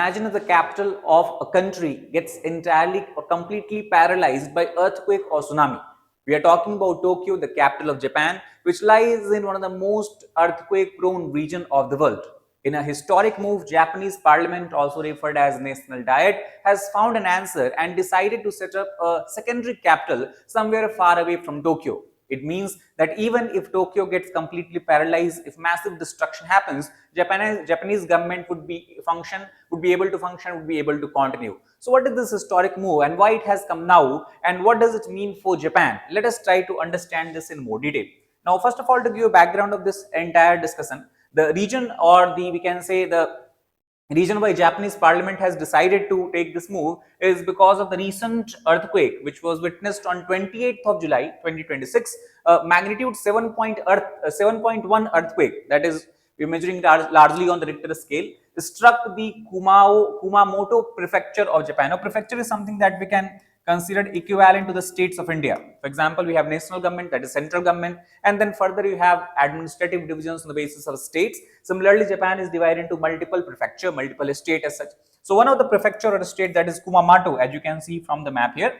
Imagine if the capital of a country gets entirely or completely paralyzed by earthquake or tsunami. We are talking about Tokyo, the capital of Japan, which lies in one of the most earthquake-prone region of the world. In a historic move, Japanese parliament, also referred as National Diet, has found an answer and decided to set up a secondary capital somewhere far away from Tokyo. It means that even if Tokyo gets completely paralyzed, if massive destruction happens, Japanese government would be able to function, would be able to continue. So what is this historic move and why it has come now and what does it mean for Japan? Let us try to understand this in more detail. Now, first of all, to give a background of this entire discussion, the region or we can say the reason why Japanese parliament has decided to take this move is because of the recent earthquake which was witnessed on 28th of July 2026, magnitude 7.1 earthquake, that is we're measuring largely on the Richter scale, struck the Kumamoto prefecture of Japan. Now, prefecture is something that we can considered equivalent to the states of India. For example, we have national government, that is central government, and then further you have administrative divisions on the basis of states. Similarly, Japan is divided into multiple prefecture, multiple state as such. So one of the prefecture or state, that is Kumamoto, as you can see from the map here,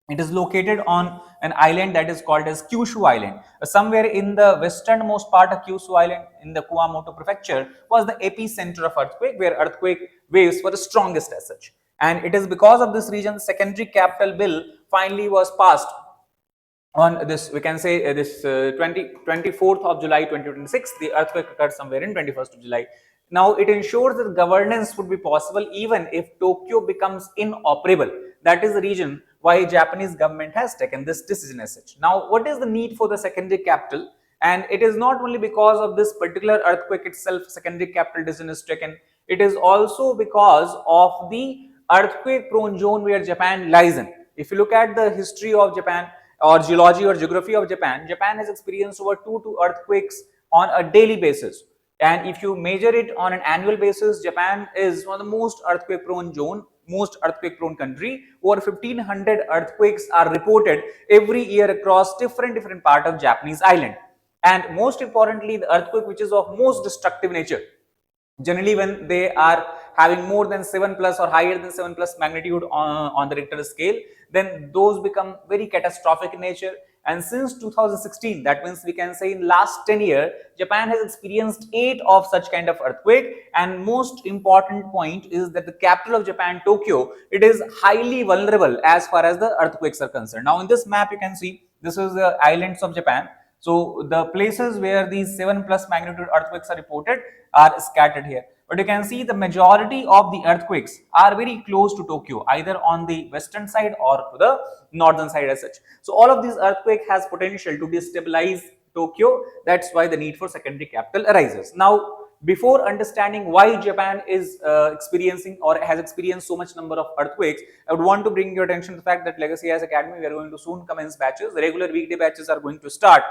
it is located on an island that is called as Kyushu Island. Somewhere in the westernmost part of Kyushu Island in the Kumamoto prefecture was the epicenter of earthquake, where earthquake waves were the strongest as such. And it is because of this region, secondary capital bill finally was passed on this, we can say this 24th of July 2026. The earthquake occurred somewhere in 21st of July. Now, it ensures that governance would be possible even if Tokyo becomes inoperable. That is the reason why Japanese government has taken this decision as such. Now, what is the need for the secondary capital? And it is not only because of this particular earthquake itself, secondary capital decision is taken. It is also because of the earthquake prone zone where Japan lies in. If you look at the history of Japan or geology or geography of Japan, Japan has experienced over 2 earthquakes on a daily basis. And if you measure it on an annual basis, Japan is one of the most earthquake prone zone, most earthquake prone country. Over 1500 earthquakes are reported every year across different part of Japanese island. And most importantly, the earthquake which is of most destructive nature, generally when they are having more than 7 plus or higher than 7 plus magnitude on the Richter scale, then those become very catastrophic in nature. And since 2016, that means we can say in last 10 years, Japan has experienced 8 of such kind of earthquake. And most important point is that the capital of Japan, Tokyo, it is highly vulnerable as far as the earthquakes are concerned. Now in this map you can see this is the islands of Japan. So the places where these 7 plus magnitude earthquakes are reported are scattered here. But you can see the majority of the earthquakes are very close to Tokyo, either on the western side or to the northern side as such. So all of these earthquake has potential to destabilize Tokyo. That's why the need for secondary capital arises. Now, before understanding why Japan is experiencing or has experienced so much number of earthquakes, I would want to bring your attention to the fact that Legacy As Academy, we are going to soon commence batches. The regular weekday batches are going to start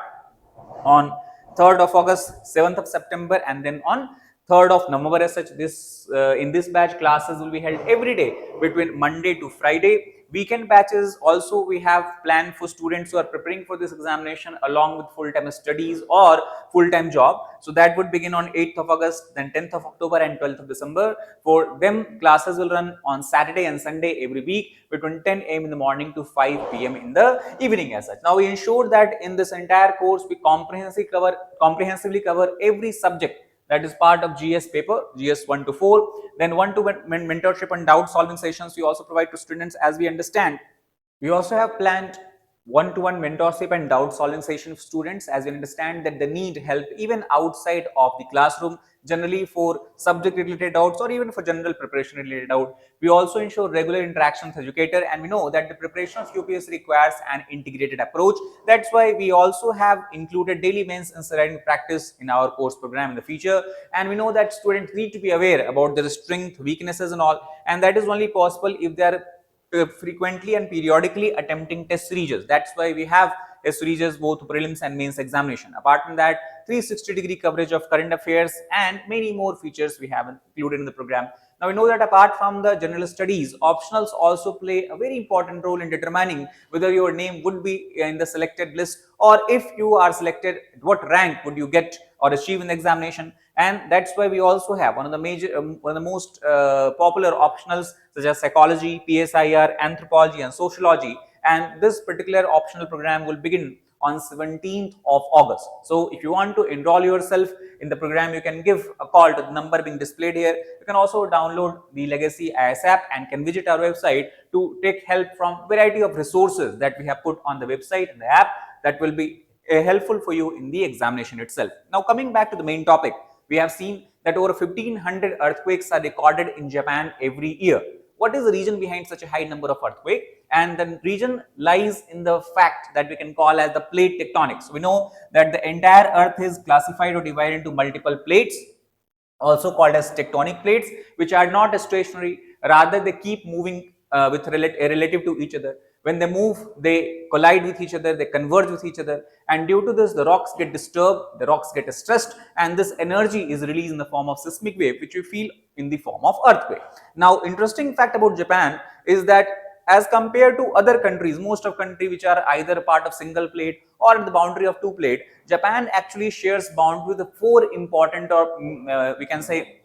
on 3rd of August, 7th of September, and then on 3rd of November as such. This in this batch, classes will be held every day between Monday to Friday. Weekend batches also we have planned for students who are preparing for this examination along with full-time studies or full-time job. So that would begin on 8th of August, then 10th of October and 12th of December. For them, classes will run on Saturday and Sunday every week between 10 a.m. in the morning to 5 p.m. in the evening as such. Now we ensure that in this entire course we comprehensively cover every subject that is part of GS paper, GS 1 to 4, then 1 to mentorship and doubt solving sessions we also provide to students. As we understand, we also have planned one-to-one mentorship and doubt solving session of students, as we understand that they need help even outside of the classroom, generally for subject related doubts or even for general preparation related doubt. We also ensure regular interaction with educator, and we know that the preparation of UPSC requires an integrated approach. That's why we also have included daily mains and writing practice in our course program in the future. And we know that students need to be aware about their strength, weaknesses and all, and that is only possible if they are frequently and periodically attempting test series. That's why we have test series both prelims and mains examination. Apart from that, 360-degree coverage of current affairs and many more features we have included in the program. Now we know that apart from the general studies, optionals also play a very important role in determining whether your name would be in the selected list, or if you are selected, what rank would you get or achieve in the examination. And that's why we also have one of the one of the most popular optionals such as psychology, PSIR, anthropology and sociology. And this particular optional program will begin on 17th of August. So if you want to enroll yourself in the program, you can give a call to the number being displayed here. You can also download the Legacy IS app and can visit our website to take help from variety of resources that we have put on the website and the app that will be helpful for you in the examination itself. Now coming back to the main topic, we have seen that over 1500 earthquakes are recorded in Japan every year. What is the reason behind such a high number of earthquakes? And the reason lies in the fact that we can call as the plate tectonics. We know that the entire earth is classified or divided into multiple plates, also called as tectonic plates, which are not stationary, rather they keep moving relative to each other. When they move, they collide with each other, they converge with each other, and due to this the rocks get disturbed, the rocks get stressed, and this energy is released in the form of seismic wave, which we feel in the form of earthquake. Now interesting fact about Japan is that as compared to other countries, most of countries which are either part of single plate or at the boundary of two plate, Japan actually shares boundary with the four important, or we can say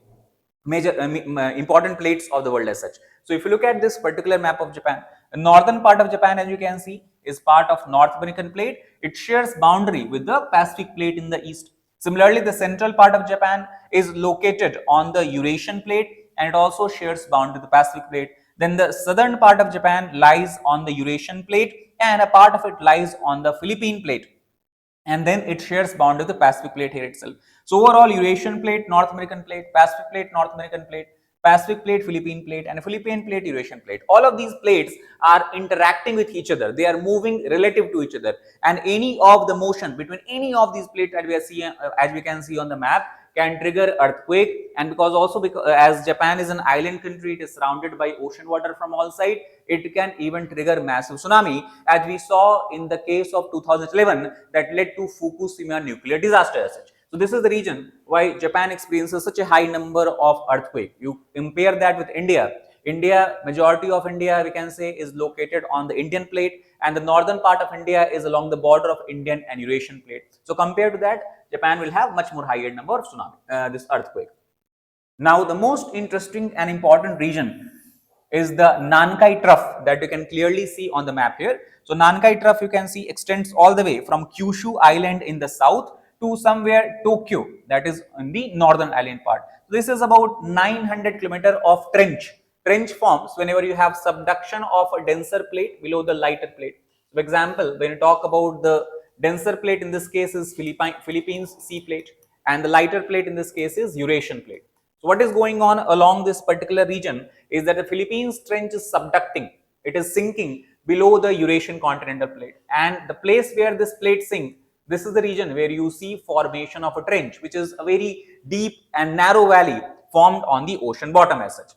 major important plates of the world as such. So if you look at this particular map of Japan, the northern part of Japan, as you can see, is part of North American plate. It shares boundary with the Pacific plate in the east. Similarly, the central part of Japan is located on the Eurasian plate and it also shares boundary with the Pacific plate. Then the southern part of Japan lies on the Eurasian plate and a part of it lies on the Philippine plate, and then it shares boundary with the Pacific plate here itself. So overall, Eurasian plate, North American plate, Pacific plate, North American plate, Pacific plate, Philippine plate, and Philippine plate, Eurasian plate. All of these plates are interacting with each other. They are moving relative to each other, and any of the motion between any of these plates that we are seeing, as we can see on the map, can trigger earthquake. And because also because as Japan is an island country, it is surrounded by ocean water from all sides, it can even trigger massive tsunami, as we saw in the case of 2011 that led to Fukushima nuclear disaster as such. So this is the reason why Japan experiences such a high number of earthquake. You compare that with India. Majority of India, we can say, is located on the Indian plate, and the northern part of India is along the border of Indian and Eurasian plate. So compared to that, Japan will have much more higher number of tsunami, this earthquake. Now the most interesting and important region is the Nankai Trough that you can clearly see on the map here. So Nankai Trough, you can see, extends all the way from Kyushu Island in the south to somewhere Tokyo, that is in the northern island part. So this is about 900 km of trench. Trench forms whenever you have subduction of a denser plate below the lighter plate. For example, when you talk about the denser plate, in this case is Philippines Sea plate, and the lighter plate in this case is Eurasian plate. So what is going on along this particular region is that the Philippines trench is subducting, it is sinking below the Eurasian continental plate, and the place where this plate sinks, this is the region where you see formation of a trench, which is a very deep and narrow valley formed on the ocean bottom as such.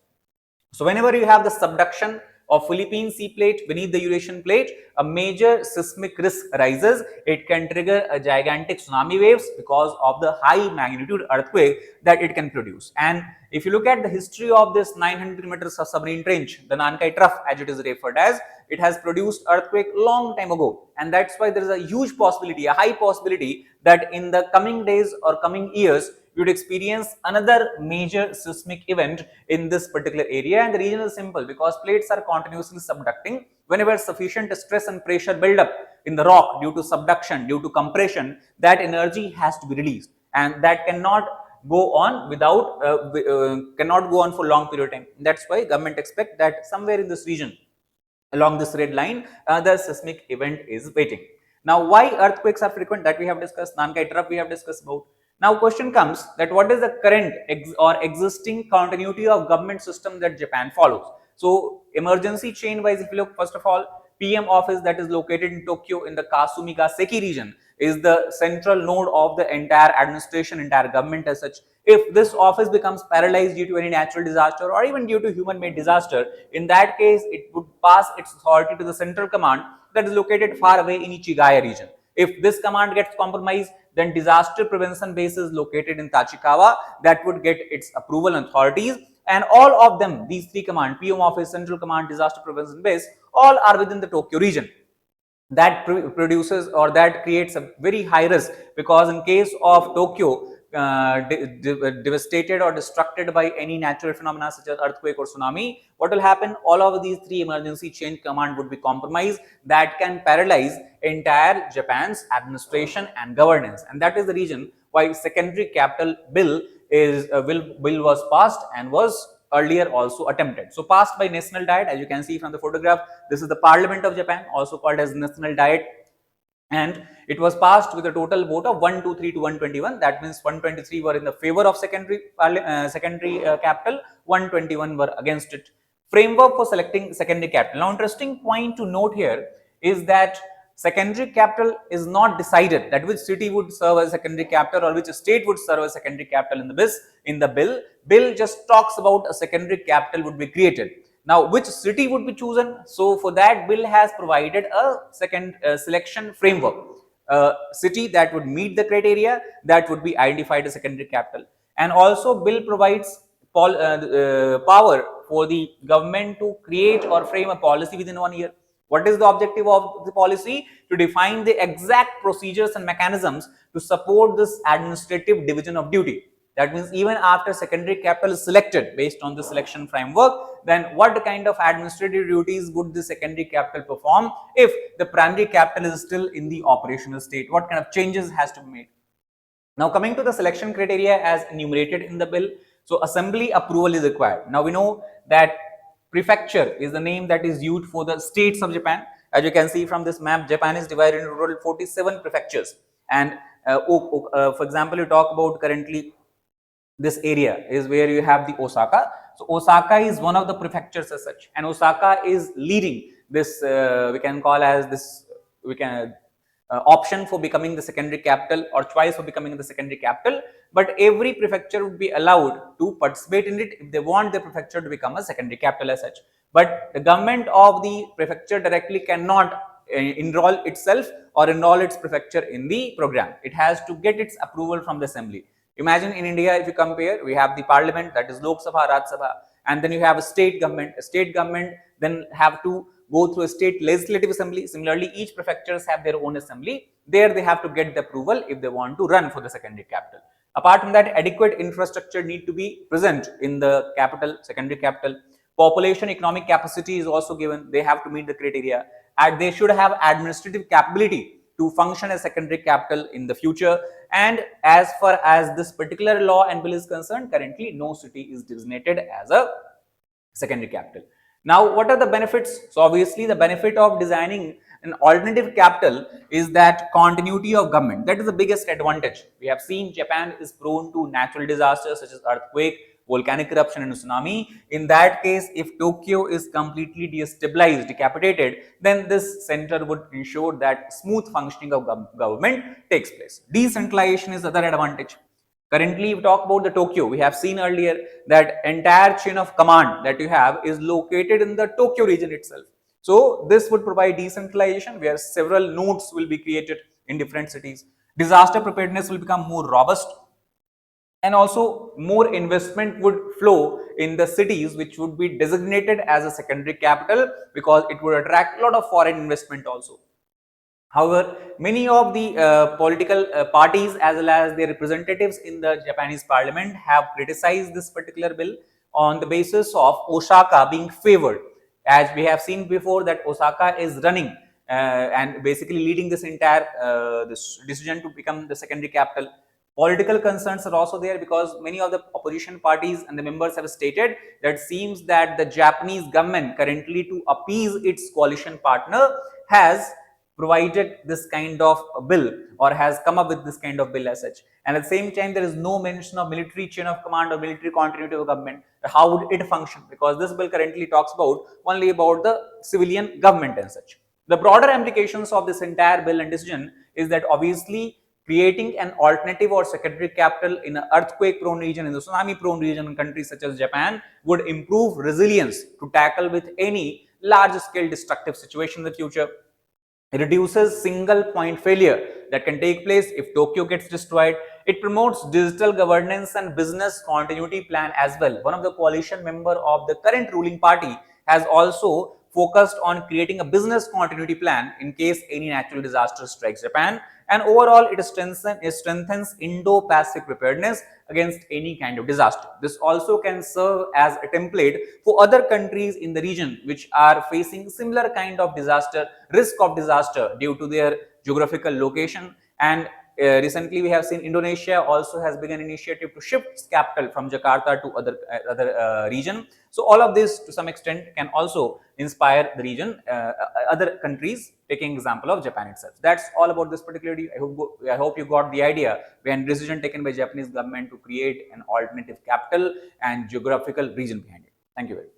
So whenever you have the subduction of Philippine Sea plate beneath the Eurasian plate, a major seismic risk arises. It can trigger a gigantic tsunami waves because of the high magnitude earthquake that it can produce. And if you look at the history of this 900 meters of submarine trench, the Nankai Trough as it is referred as, it has produced earthquake long time ago, and that's why there is a huge possibility, a high possibility, that in the coming days or coming years you would experience another major seismic event in this particular area. And the reason is simple, because plates are continuously subducting. Whenever sufficient stress and pressure build up in the rock due to subduction, due to compression, that energy has to be released, and that cannot go on without cannot go on for long period of time. That's why government expect that somewhere in this region along this red line the seismic event is waiting. Now why earthquakes are frequent, that we have discussed. Nankai Trough we have discussed about. Now question comes that what is the current or existing continuity of government system that Japan follows. So emergency chain wise, if you look, first of all, PM office that is located in Tokyo in the Kasumigaseki region is the central node of the entire administration, entire government as such. If this office becomes paralyzed due to any natural disaster or even due to human made disaster, in that case it would pass its authority to the central command that is located far away in Ichigaya region. If this command gets compromised, then disaster prevention base is located in Tachikawa, that would get its approval and authorities, and all of them, these three commands, PM office, central command, disaster prevention base, all are within the Tokyo region. that produces or that creates a very high risk, because in case of Tokyo devastated or destructed by any natural phenomena such as earthquake or tsunami, what will happen? All of these three emergency change command would be compromised. That can paralyze entire Japan's administration and governance, and that is the reason why secondary capital bill bill was passed and was earlier also attempted. So passed by national diet, as you can see from the photograph. This is the Parliament of Japan, also called as national diet, and it was passed with a total vote of 123 to 121. That means 123 were in the favor of secondary capital, 121 were against it. Framework for selecting secondary capital. Now, interesting point to note here is that secondary capital is not decided that which city would serve as secondary capital or which state would serve as secondary capital in the bill. Bill just talks about a secondary capital would be created. Now, which city would be chosen? So, for that, bill has provided a second selection framework. City that would meet the criteria that would be identified as secondary capital, and also bill provides power for the government to create or frame a policy within 1 year. What is the objective of the policy? To define the exact procedures and mechanisms to support this administrative division of duty. That means even after secondary capital is selected based on the selection framework, then what kind of administrative duties would the secondary capital perform if the primary capital is still in the operational state? What kind of changes has to be made? Now, coming to the selection criteria as enumerated in the bill, so assembly approval is required. Now, we know that prefecture is the name that is used for the states of Japan. As you can see from this map, Japan is divided into total 47 prefectures. And for example, you talk about currently this area is where you have the Osaka. So, Osaka is one of the prefectures as such, and Osaka is leading this, we can call as this, we can option for becoming the secondary capital or choice for becoming the secondary capital, but every prefecture would be allowed to participate in it if they want the prefecture to become a secondary capital as such. But the government of the prefecture directly cannot enroll itself or enroll its prefecture in the program. It has to get its approval from the assembly. Imagine in India, if you compare, we have the parliament, that is Lok Sabha, Raj Sabha, and then you have a state government. A state government then have to go through a state legislative assembly. Similarly, each prefectures have their own assembly. There they have to get the approval if they want to run for the secondary capital. Apart from that, adequate infrastructure need to be present in the capital, secondary capital. Population economic capacity is also given. They have to meet the criteria, and they should have administrative capability to function as secondary capital in the future. And as far as this particular law and bill is concerned, currently no city is designated as a secondary capital. Now, what are the benefits? So, obviously, the benefit of designing an alternative capital is that continuity of government. That is the biggest advantage. We have seen Japan is prone to natural disasters such as earthquake, volcanic eruption and tsunami. In that case, if Tokyo is completely destabilized, decapitated, then this center would ensure that smooth functioning of government takes place. Decentralization is other advantage. Currently, we talk about the Tokyo. We have seen earlier that entire chain of command that you have is located in the Tokyo region itself. So, this would provide decentralization where several nodes will be created in different cities. Disaster preparedness will become more robust, and also more investment would flow in the cities which would be designated as a secondary capital, because it would attract a lot of foreign investment also. However, many of the political parties as well as their representatives in the Japanese parliament have criticized this particular bill on the basis of Osaka being favored. As we have seen before, that Osaka is running and basically leading this entire this decision to become the secondary capital. Political concerns are also there, because many of the opposition parties and the members have stated that seems that the Japanese government currently, to appease its coalition partner, has provided this kind of bill or has come up with this kind of bill as such. And at the same time, there is no mention of military chain of command or military continuity of government. How would it function? Because this bill currently talks about only about the civilian government and such. The broader implications of this entire bill and decision is that obviously creating an alternative or secondary capital in an earthquake prone region, in the tsunami prone region in countries such as Japan, would improve resilience to tackle with any large scale destructive situation in the future. It reduces single point failure that can take place if Tokyo gets destroyed. It promotes digital governance and business continuity plan as well. One of the coalition member of the current ruling party has also focused on creating a business continuity plan in case any natural disaster strikes Japan. And overall, it strengthens Indo-Pacific preparedness against any kind of disaster. This also can serve as a template for other countries in the region which are facing similar kind of risk of disaster due to their geographical location. And recently we have seen Indonesia also has begun initiative to shift its capital from Jakarta to other region. So all of this to some extent can also inspire the region, other countries, taking example of Japan itself. That's all about this particularly. I hope you got the idea when decision taken by Japanese government to create an alternative capital and geographical region behind it. Thank you very much.